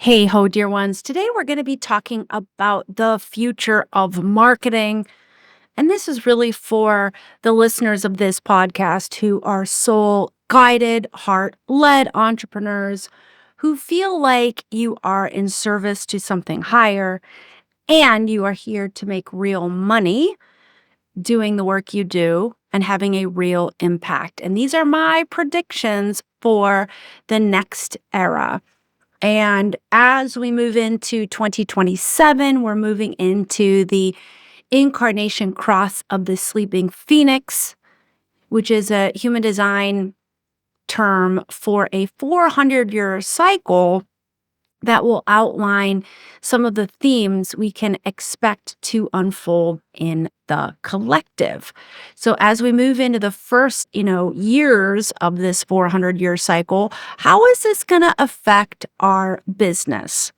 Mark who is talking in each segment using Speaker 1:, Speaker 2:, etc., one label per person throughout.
Speaker 1: Hey ho, dear ones. Today we're going to be talking about the future of marketing. And this is really for the listeners of this podcast who are soul guided, heart led entrepreneurs who feel like you are in service to something higher and you are here to make real money doing the work you do and having a real impact. And these are my predictions for the next era. And as we move into 2027, we're moving into the incarnation cross of the sleeping phoenix, which is a human design term for a 400-year cycle that will outline some of the themes we can expect to unfold in the collective. So as we move into the first, years of this 400-year cycle, how is this going to affect our business?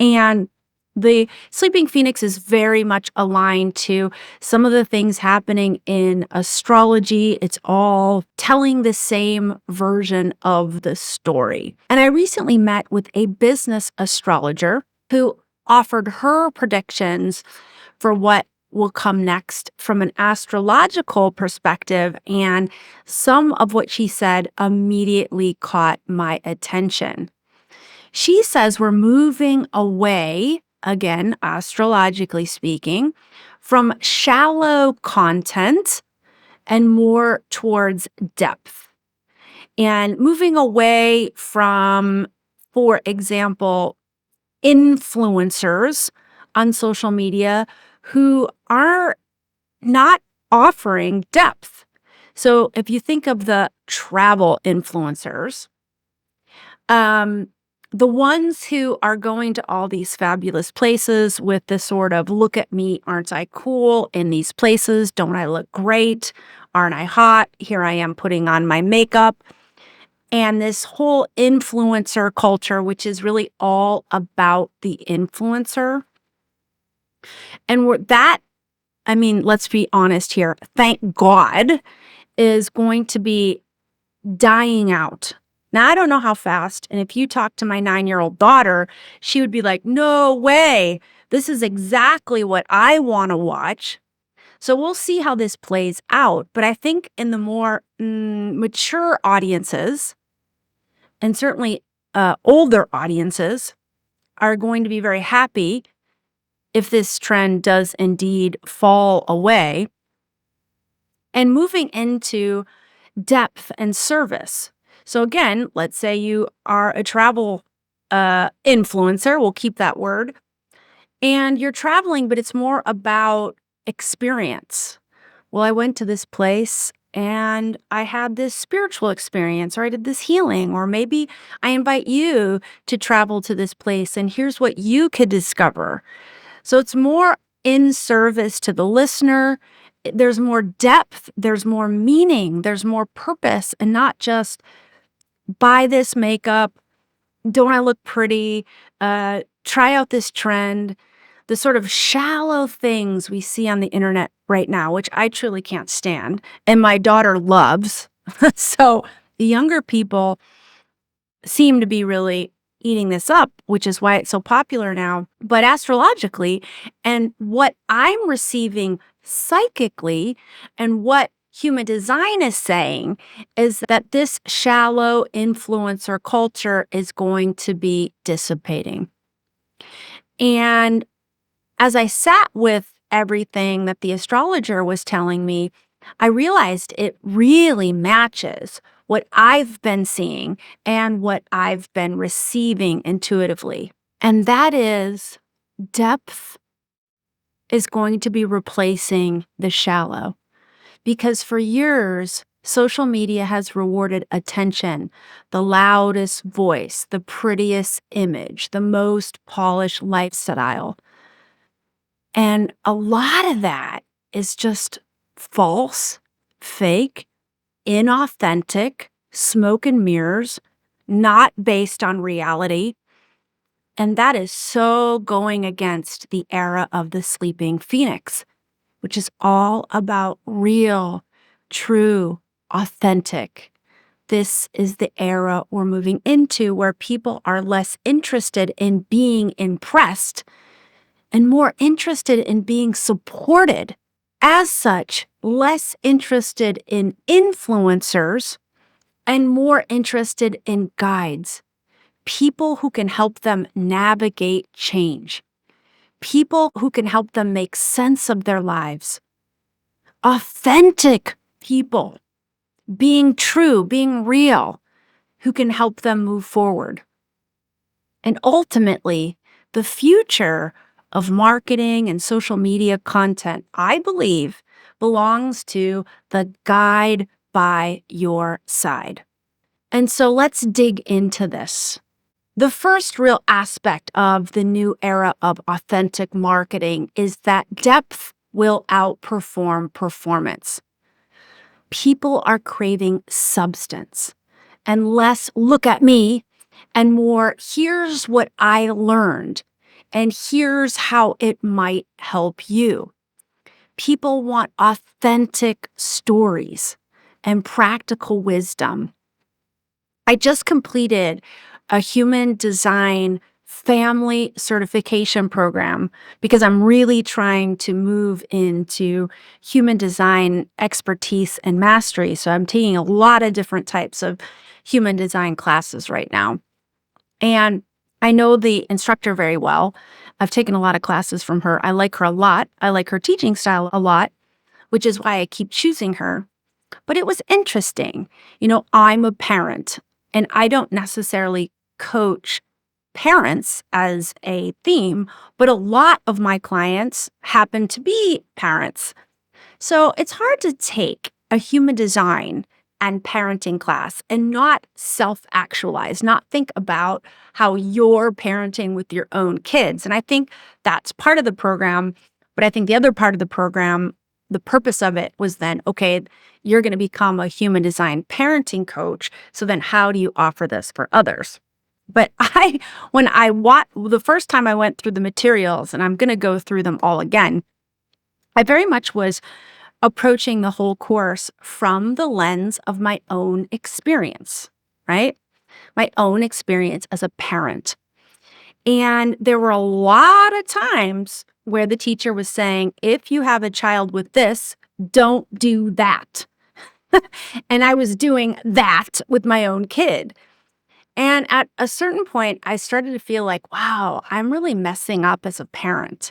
Speaker 1: And the sleeping phoenix is very much aligned to some of the things happening in astrology. It's all telling the same version of the story. And I recently met with a business astrologer who offered her predictions for what will come next from an astrological perspective. And some of what she said immediately caught my attention. She says we're moving away, again, astrologically speaking, from shallow content and more towards depth. And moving away from, for example, influencers on social media who are not offering depth. So if you think of the travel influencers, the ones who are going to all these fabulous places with this sort of look at me, aren't I cool in these places? Don't I look great? Aren't I hot? Here I am putting on my makeup. And this whole influencer culture, which is really all about the influencer. And let's be honest here. Thank God is going to be dying out. Now, I don't know how fast. And if you talk to my 9-year-old daughter, she would be like, no way. This is exactly what I want to watch. So we'll see how this plays out. But I think in the more mature audiences, and certainly older audiences, are going to be very happy if this trend does indeed fall away. And moving into depth and service. So again, let's say you are a travel influencer, we'll keep that word, and you're traveling, but it's more about experience. Well, I went to this place and I had this spiritual experience, or I did this healing, or maybe I invite you to travel to this place and here's what you could discover. So it's more in service to the listener. There's more depth, there's more meaning, there's more purpose, and not just buy this makeup, don't I look pretty, try out this trend, the sort of shallow things we see on the internet right now, which I truly can't stand, and my daughter loves. So the younger people seem to be really eating this up, which is why it's so popular now. But astrologically, and what I'm receiving psychically, and what human design is saying is that this shallow influencer culture is going to be dissipating. And as I sat with everything that the astrologer was telling me, I realized it really matches what I've been seeing and what I've been receiving intuitively. And that is depth is going to be replacing the shallow. Because for years, social media has rewarded attention, the loudest voice, the prettiest image, the most polished lifestyle. And a lot of that is just false, fake, inauthentic, smoke and mirrors, not based on reality. And that is so going against the era of the sleeping phoenix, which is all about real, true, authentic, this is the era we're moving into where people are less interested in being impressed and more interested in being supported. As such, less interested in influencers and more interested in guides, people who can help them navigate change, people who can help them make sense of their lives, authentic people, being true, being real, who can help them move forward. And ultimately, the future of marketing and social media content, I believe, belongs to the guide by your side. And so let's dig into this. The first real aspect of the new era of authentic marketing is that depth will outperform performance. People are craving substance and less look at me and more here's what I learned and here's how it might help you. People want authentic stories and practical wisdom. I just completed a human design family certification program because I'm really trying to move into human design expertise and mastery. So I'm taking a lot of different types of human design classes right now. And I know the instructor very well. I've taken a lot of classes from her. I like her a lot. I like her teaching style a lot, which is why I keep choosing her. But it was interesting. I'm a parent and I don't necessarily coach parents as a theme, but a lot of my clients happen to be parents. So it's hard to take a human design and parenting class and not self-actualize, not think about how you're parenting with your own kids. And I think that's part of the program. But I think the other part of the program, the purpose of it was then, okay, you're going to become a human design parenting coach. So then how do you offer this for others? But the first time I went through the materials, and I'm going to go through them all again, I very much was approaching the whole course from the lens of my own experience, right? My own experience as a parent. And there were a lot of times where the teacher was saying, if you have a child with this, don't do that. And I was doing that with my own kid. And at a certain point, I started to feel like, wow, I'm really messing up as a parent.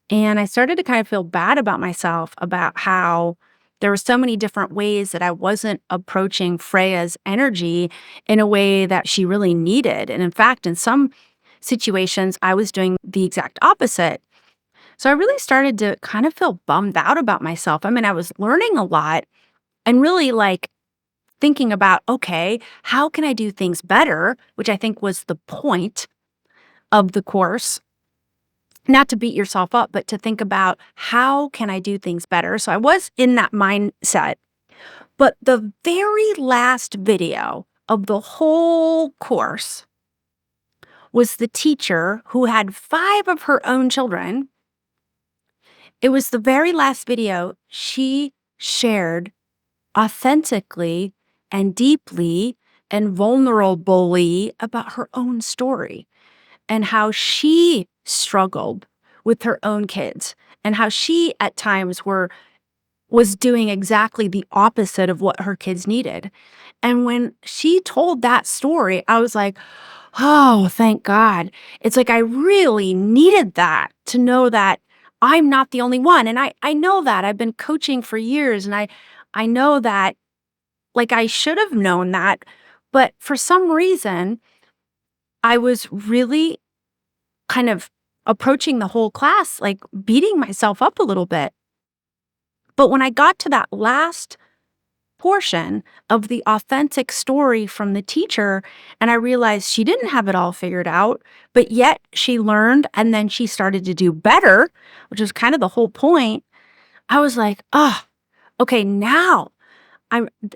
Speaker 1: And I started to kind of feel bad about myself about how there were so many different ways that I wasn't approaching Freya's energy in a way that she really needed. And in fact, in some situations, I was doing the exact opposite. So I really started to kind of feel bummed out about myself. I mean, I was learning a lot and really thinking about, okay, how can I do things better? Which I think was the point of the course. Not to beat yourself up, but to think about how can I do things better? So I was in that mindset. But the very last video of the whole course was the teacher who had 5 of her own children. It was the very last video she shared authentically and deeply and vulnerably about her own story and how she struggled with her own kids and how she at times was doing exactly the opposite of what her kids needed. And when she told that story, I was like, oh, thank God. It's like I really needed that to know that I'm not the only one. And I know that. I've been coaching for years and I know that I should have known that. But for some reason, I was really kind of approaching the whole class, beating myself up a little bit. But when I got to that last portion of the authentic story from the teacher, and I realized she didn't have it all figured out, but yet she learned and then she started to do better, which was kind of the whole point. I was like, oh, okay, now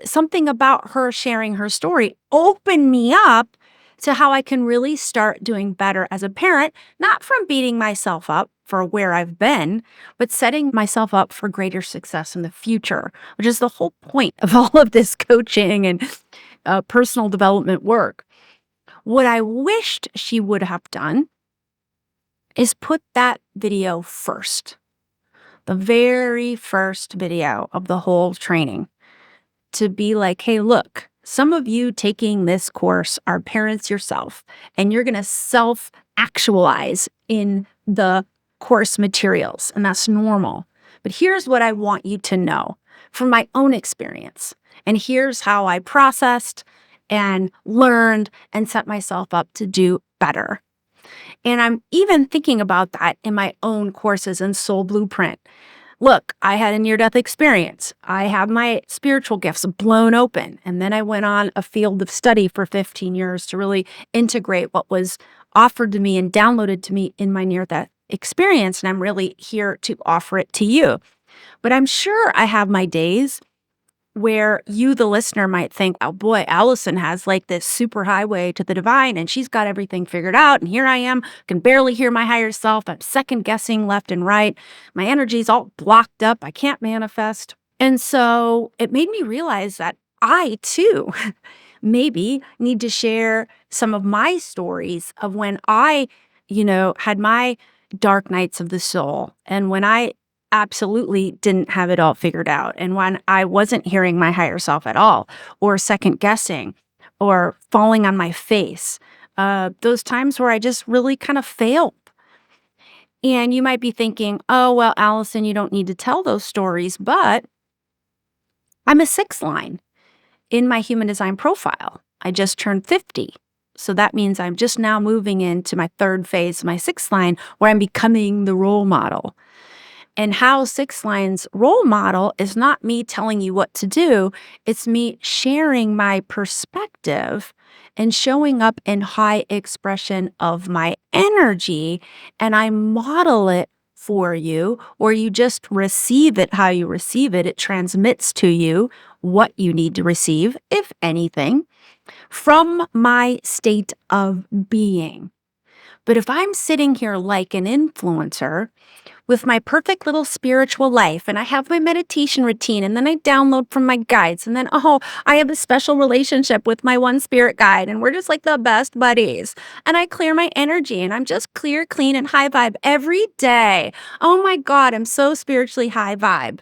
Speaker 1: something about her sharing her story opened me up to how I can really start doing better as a parent, not from beating myself up for where I've been, but setting myself up for greater success in the future, which is the whole point of all of this coaching and personal development work. What I wished she would have done is put that video first, the very first video of the whole training, to be like, hey, look, some of you taking this course are parents yourself, and you're going to self actualize in the course materials, and that's normal. But here's what I want you to know from my own experience. And here's how I processed and learned and set myself up to do better. And I'm even thinking about that in my own courses in Soul Blueprint. Look, I had a near-death experience. I have my spiritual gifts blown open. And then I went on a field of study for 15 years to really integrate what was offered to me and downloaded to me in my near-death experience. And I'm really here to offer it to you. But I'm sure I have my days where you, the listener, might think, oh boy, Allison has like this super highway to the divine and she's got everything figured out. And here I am, can barely hear my higher self. I'm second guessing left and right. My energy's all blocked up. I can't manifest. And so it made me realize that I too maybe need to share some of my stories of when I, had my dark nights of the soul and when I absolutely didn't have it all figured out. And when I wasn't hearing my higher self at all, or second guessing, or falling on my face, those times where I just really kind of failed. And you might be thinking, oh, well, Allison, you don't need to tell those stories, but I'm a 6 line in my human design profile. I just turned 50. So that means I'm just now moving into my 3rd phase, my 6th line, where I'm becoming the role model. And how 6 lines role model is not me telling you what to do. It's me sharing my perspective and showing up in high expression of my energy. And I model it for you, or you just receive it how you receive it. It transmits to you what you need to receive, if anything, from my state of being. But if I'm sitting here like an influencer, with my perfect little spiritual life, and I have my meditation routine, and then I download from my guides, and then, I have a special relationship with my one spirit guide, and we're just like the best buddies. And I clear my energy, and I'm just clear, clean, and high vibe every day. Oh my God, I'm so spiritually high vibe.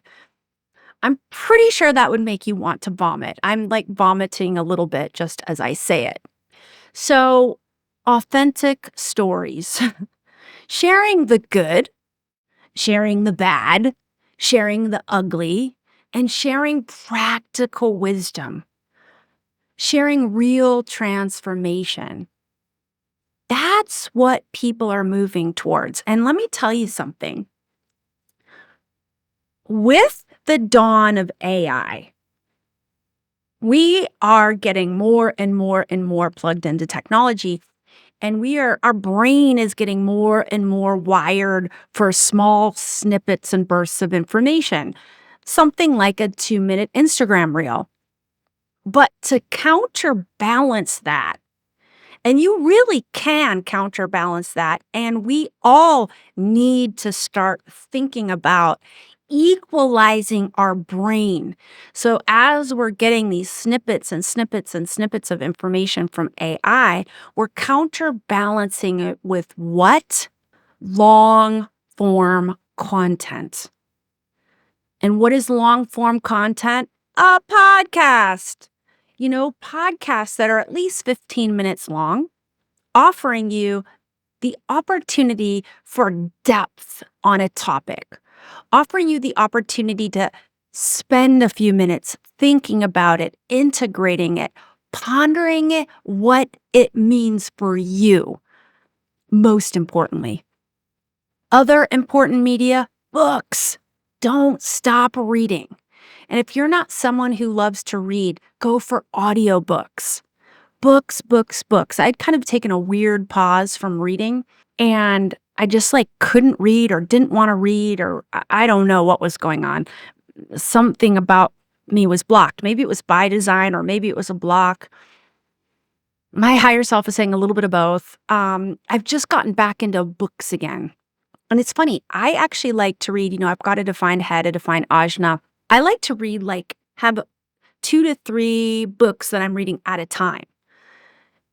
Speaker 1: I'm pretty sure that would make you want to vomit. I'm like vomiting a little bit just as I say it. So, authentic stories, sharing the good, sharing the bad, sharing the ugly, and sharing practical wisdom, sharing real transformation. That's what people are moving towards. And let me tell you something. With the dawn of AI, we are getting more and more and more plugged into technology. And our brain is getting more and more wired for small snippets and bursts of information, something like a 2-minute Instagram reel. But to counterbalance that, and you really can counterbalance that, and we all need to start thinking about equalizing our brain. So as we're getting these snippets and snippets and snippets of information from AI, we're counterbalancing it with what? Long form content. And what is long form content? A podcast. Podcasts that are at least 15 minutes long, offering you the opportunity for depth on a topic, offering you the opportunity to spend a few minutes thinking about it, integrating it, pondering it, what it means for you, most importantly. Other important media, books. Don't stop reading. And if you're not someone who loves to read, go for audiobooks. Books, books, books. I'd kind of taken a weird pause from reading, and I just couldn't read or didn't want to read, or I don't know what was going on. Something about me was blocked. Maybe it was by design, or maybe it was a block. My higher self is saying a little bit of both. I've just gotten back into books again. And it's funny, I actually like to read, I've got a defined head, a defined ajna. I like to read, have 2 to 3 books that I'm reading at a time.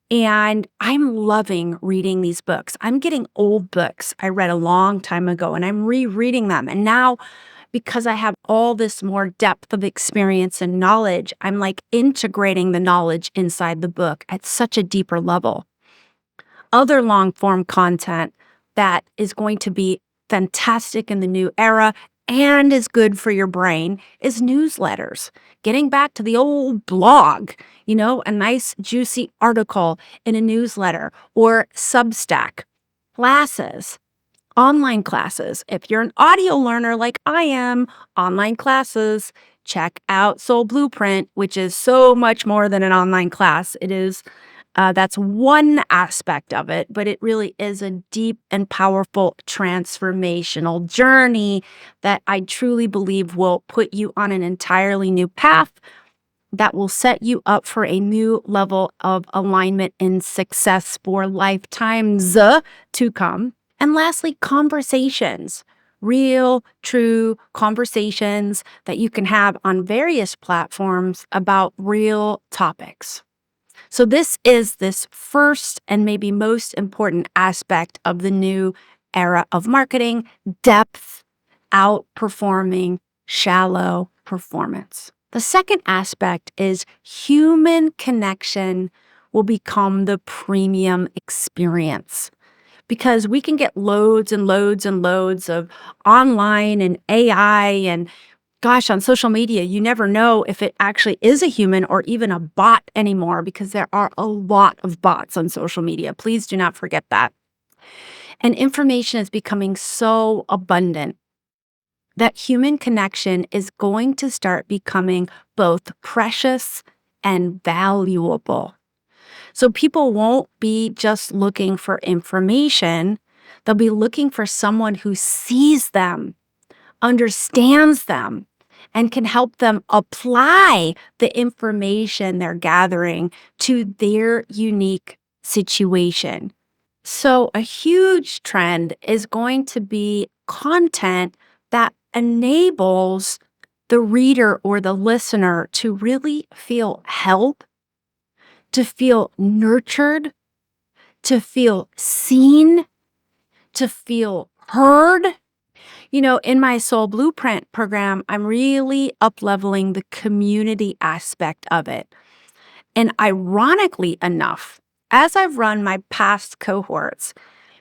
Speaker 1: And I'm loving reading these books. I'm getting old books I read a long time ago and I'm rereading them. And now, because I have all this more depth of experience and knowledge, I'm like integrating the knowledge inside the book at such a deeper level. Other long form content that is going to be fantastic in the new era and is good for your brain is newsletters. Getting back to the old blog, a nice juicy article in a newsletter or Substack. Classes, online classes. If you're an audio learner like I am, online classes, check out Soul Blueprint, which is so much more than an online class. It is that's one aspect of it, but it really is a deep and powerful transformational journey that I truly believe will put you on an entirely new path that will set you up for a new level of alignment and success for lifetimes to come. And lastly, conversations. Real, true conversations that you can have on various platforms about real topics. So this is this first and maybe most important aspect of the new era of marketing: depth, outperforming shallow performance. The second aspect is human connection will become the premium experience, because we can get loads and loads and loads of online and AI and gosh, on social media, you never know if it actually is a human or even a bot anymore, because there are a lot of bots on social media. Please do not forget that. And information is becoming so abundant that human connection is going to start becoming both precious and valuable. So people won't be just looking for information. They'll be looking for someone who sees them, understands them, and can help them apply the information they're gathering to their unique situation. So, a huge trend is going to be content that enables the reader or the listener to really feel held, to feel nurtured, to feel seen, to feel heard. In my Soul Blueprint program, I'm really up-leveling the community aspect of it. And ironically enough, as I've run my past cohorts,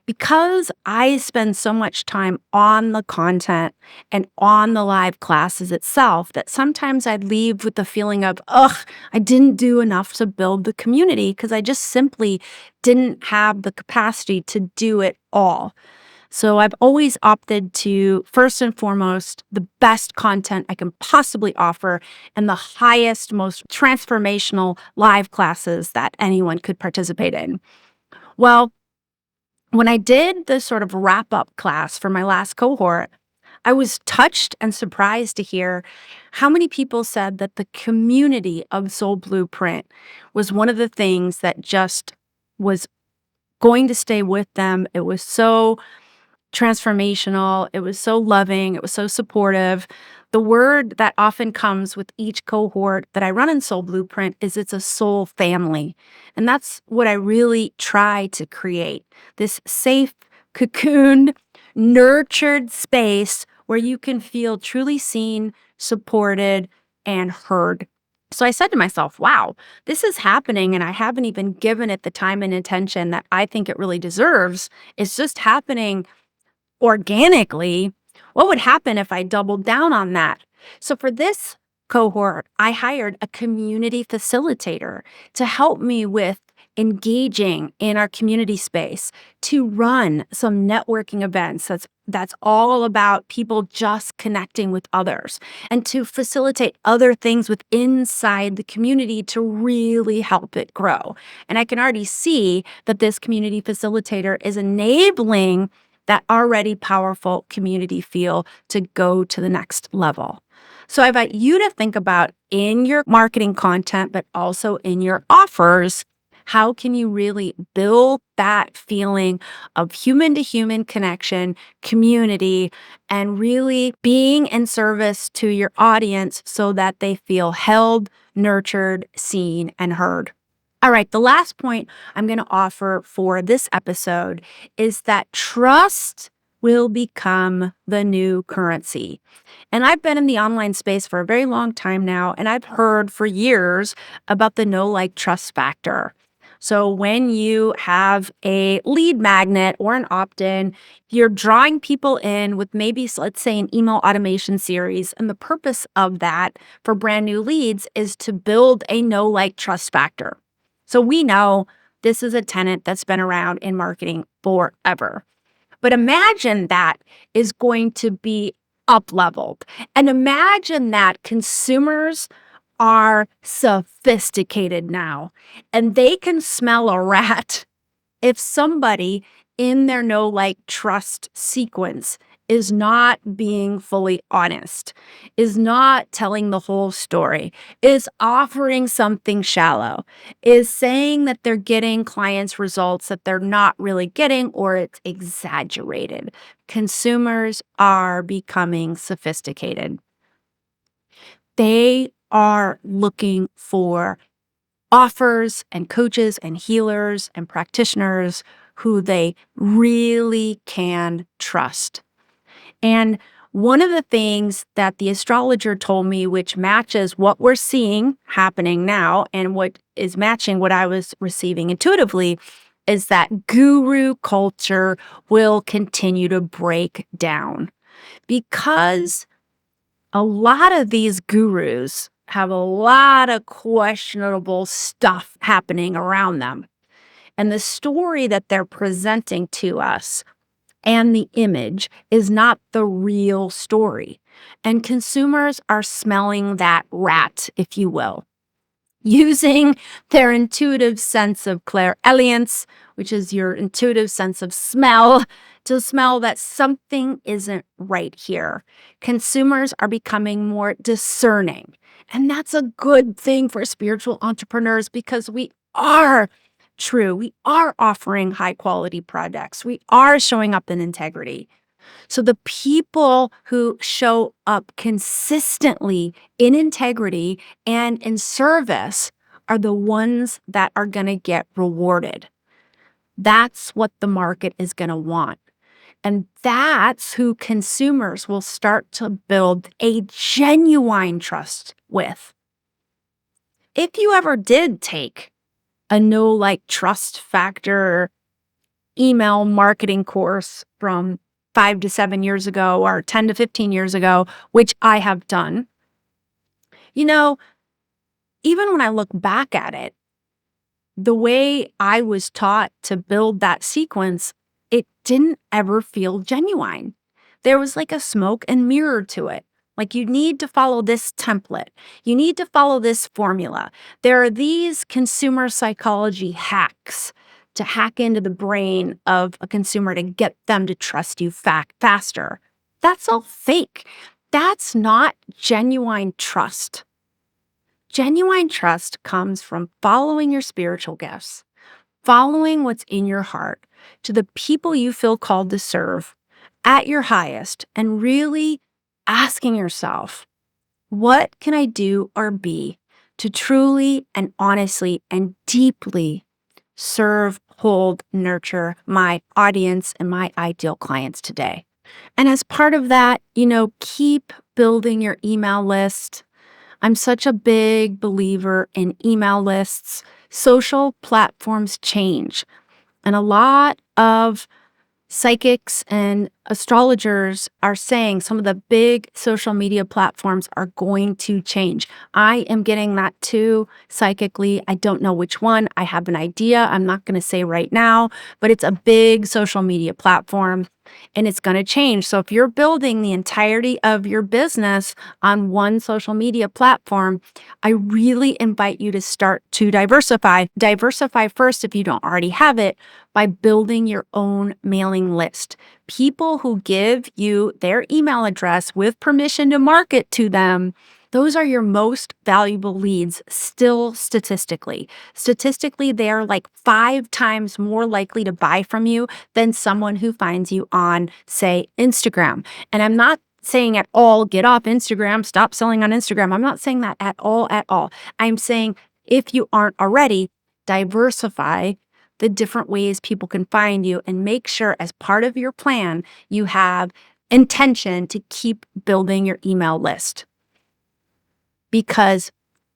Speaker 1: because I spend so much time on the content and on the live classes itself, that sometimes I'd leave with the feeling of, ugh, I didn't do enough to build the community because I just simply didn't have the capacity to do it all. So I've always opted to, first and foremost, the best content I can possibly offer and the highest, most transformational live classes that anyone could participate in. Well, when I did the sort of wrap-up class for my last cohort, I was touched and surprised to hear how many people said that the community of Soul Blueprint was one of the things that just was going to stay with them. It was so transformational. It was so loving. It was so supportive. The word that often comes with each cohort that I run in Soul Blueprint is it's a soul family. And that's what I really try to create: this safe, cocooned, nurtured space where you can feel truly seen, supported, and heard. So I said to myself, wow, this is happening and I haven't even given it the time and attention that I think it really deserves. It's just happening organically. What would happen if I doubled down on that? So for this cohort, I hired a community facilitator to help me with engaging in our community space, to run some networking events that's all about people just connecting with others, and to facilitate other things with inside the community to really help it grow. And I can already see that this community facilitator is enabling that already powerful community feel to go to the next level. So I invite you to think about, in your marketing content, but also in your offers, how can you really build that feeling of human-to-human connection, community, and really being in service to your audience so that they feel held, nurtured, seen, and heard. All right, the last point I'm going to offer for this episode is that trust will become the new currency. And I've been in the online space for a very long time now, and I've heard for years about the no like trust factor. So when you have a lead magnet or an opt-in, you're drawing people in with maybe, let's say, an email automation series. And the purpose of that for brand new leads is to build a no like trust factor. So we know this is a tenet that's been around in marketing forever. But imagine that is going to be up leveled. And imagine that consumers are sophisticated now and they can smell a rat if somebody in their no like trust sequence is not being fully honest, is not telling the whole story, is offering something shallow, is saying that they're getting clients results that they're not really getting, or it's exaggerated. Consumers are becoming sophisticated. They are looking for offers and coaches and healers and practitioners who they really can trust. And one of the things that the astrologer told me, which matches what we're seeing happening now and what is matching what I was receiving intuitively, is that guru culture will continue to break down because a lot of these gurus have a lot of questionable stuff happening around them. And the story that they're presenting to us and the image is not the real story. And consumers are smelling that rat, if you will, using their intuitive sense of clairvoyance, which is your intuitive sense of smell, to smell that something isn't right here. Consumers are becoming more discerning. And that's a good thing for spiritual entrepreneurs because we are true. We are offering high quality products. We are showing up in integrity. So the people who show up consistently in integrity and in service are the ones that are going to get rewarded. That's what the market is going to want. And that's who consumers will start to build a genuine trust with. If you ever did take a no like trust factor email marketing course from 5 to 7 years ago or 10 to 15 years ago, which I have done, you know, even when I look back at it, the way I was taught to build that sequence, it didn't ever feel genuine. There was like a smoke and mirror to it. Like, you need to follow this template. You need to follow this formula. There are these consumer psychology hacks to hack into the brain of a consumer to get them to trust you faster. That's all fake. That's not genuine trust. Genuine trust comes from following your spiritual gifts, following what's in your heart to the people you feel called to serve at your highest, and really asking yourself, what can I do or be to truly and honestly and deeply serve, hold, nurture my audience and my ideal clients today? And as part of that, keep building your email list. I'm such a big believer in email lists. Social platforms change, and a lot of psychics and astrologers are saying some of the big social media platforms are going to change. I am getting that too psychically. I don't know which one. I have an idea. I'm not going to say right now, but it's a big social media platform and it's going to change. So if you're building the entirety of your business on one social media platform, I really invite you to start to diversify. Diversify first if you don't already have it by building your own mailing list. People who give you their email address with permission to market to them, those are your most valuable leads still statistically. Statistically, they are like 5 times more likely to buy from you than someone who finds you on, say, Instagram. And I'm not saying at all, get off Instagram, stop selling on Instagram. I'm not saying that at all, at all. I'm saying if you aren't already, diversify the different ways people can find you and make sure as part of your plan, you have intention to keep building your email list. Because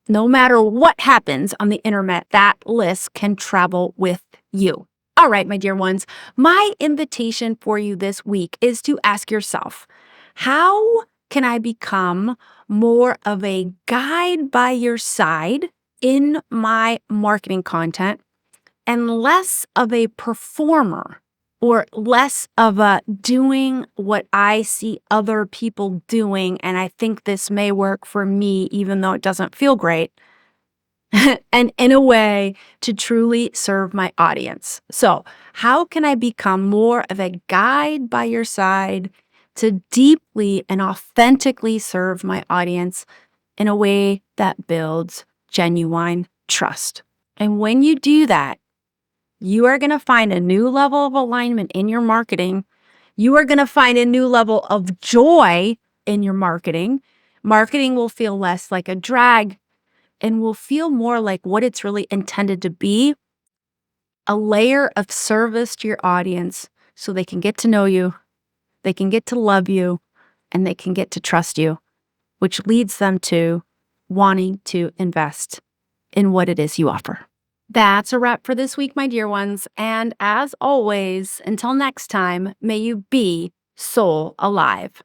Speaker 1: no matter what happens on the internet, that list can travel with you. All right, my dear ones, my invitation for you this week is to ask yourself, how can I become more of a guide by your side in my marketing content and less of a performer or less of a doing what I see other people doing and I think this may work for me even though it doesn't feel great? And in a way to truly serve my audience. So, how can I become more of a guide by your side to deeply and authentically serve my audience in a way that builds genuine trust? And when you do that, you are going to find a new level of alignment in your marketing. You are going to find a new level of joy in your marketing. Marketing will feel less like a drag and will feel more like what it's really intended to be, a layer of service to your audience so they can get to know you, they can get to love you, and they can get to trust you, which leads them to wanting to invest in what it is you offer. That's a wrap for this week, my dear ones. And as always, until next time, may you be soul alive.